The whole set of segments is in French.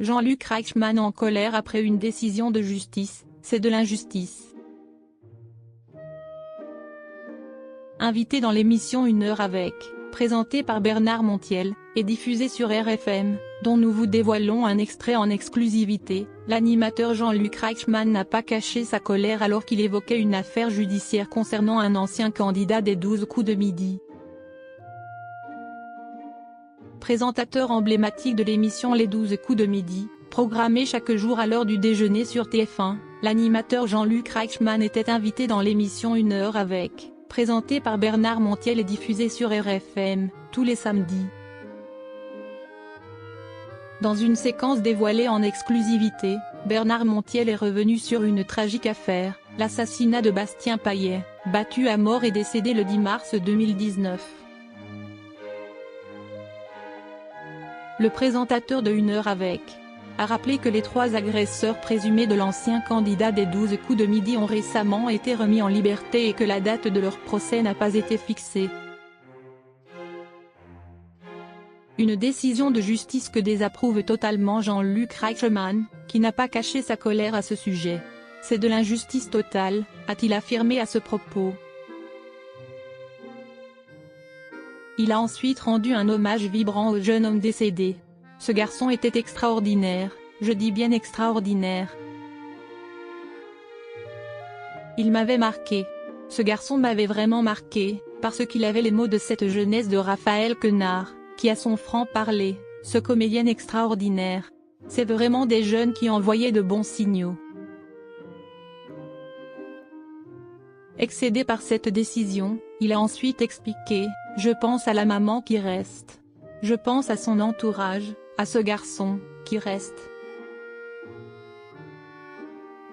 Jean-Luc Reichmann en colère après une décision de justice, c'est de l'injustice. Invité dans l'émission 1 heure avec, présentée par Bernard Montiel, et diffusée sur RFM, dont nous vous dévoilons un extrait en exclusivité, l'animateur Jean-Luc Reichmann n'a pas caché sa colère alors qu'il évoquait une affaire judiciaire concernant un ancien candidat des 12 coups de midi. Présentateur emblématique de l'émission Les 12 coups de midi, programmée chaque jour à l'heure du déjeuner sur TF1, l'animateur Jean-Luc Reichmann était invité dans l'émission 1 heure avec, présentée par Bernard Montiel et diffusée sur RFM, tous les samedis. Dans une séquence dévoilée en exclusivité, Bernard Montiel est revenu sur une tragique affaire, l'assassinat de Bastien Payet, battu à mort et décédé le 10 mars 2019. Le présentateur de 1 heure avec a rappelé que les 3 agresseurs présumés de l'ancien candidat des 12 coups de midi ont récemment été remis en liberté et que la date de leur procès n'a pas été fixée. Une décision de justice que désapprouve totalement Jean-Luc Reichmann, qui n'a pas caché sa colère à ce sujet. C'est de l'injustice totale, a-t-il affirmé à ce propos. Il a ensuite rendu un hommage vibrant au jeune homme décédé. Ce garçon était extraordinaire, je dis bien extraordinaire. Il m'avait marqué. Ce garçon m'avait vraiment marqué, parce qu'il avait les mots de cette jeunesse de Raphaël Quenard, qui a son franc-parler, ce comédien extraordinaire. C'est vraiment des jeunes qui envoyaient de bons signaux. Excédé par cette décision, il a ensuite expliqué, « Je pense à la maman qui reste. Je pense à son entourage, à ce garçon, qui reste.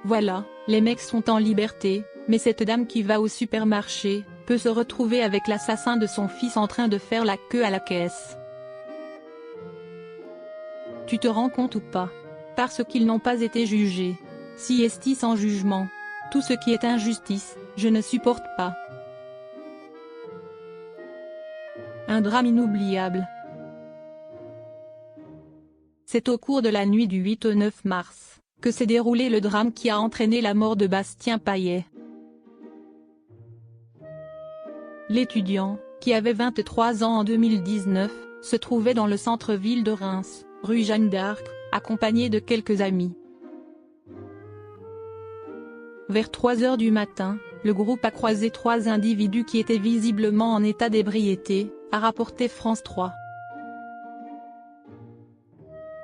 Voilà, les mecs sont en liberté, mais cette dame qui va au supermarché, peut se retrouver avec l'assassin de son fils en train de faire la queue à la caisse. Tu te rends compte ou pas? Parce qu'ils n'ont pas été jugés. Si est-il sans jugement. Tout ce qui est injustice, je ne supporte pas. Un drame inoubliable. C'est au cours de la nuit du 8 au 9 mars, que s'est déroulé le drame qui a entraîné la mort de Bastien Payet. L'étudiant, qui avait 23 ans en 2019, se trouvait dans le centre-ville de Reims, rue Jeanne d'Arc, accompagné de quelques amis. Vers 3 heures du matin, le groupe a croisé 3 individus qui étaient visiblement en état d'ébriété, a rapporté France 3.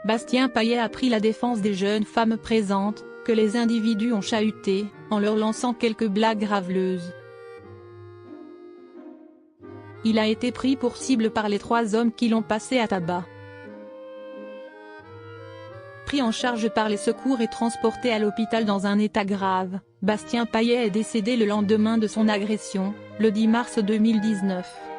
Bastien Payet a pris la défense des jeunes femmes présentes, que les individus ont chahutées, en leur lançant quelques blagues graveleuses. Il a été pris pour cible par les 3 hommes qui l'ont passé à tabac. Pris en charge par les secours et transporté à l'hôpital dans un état grave, Bastien Payet est décédé le lendemain de son agression, le 10 mars 2019.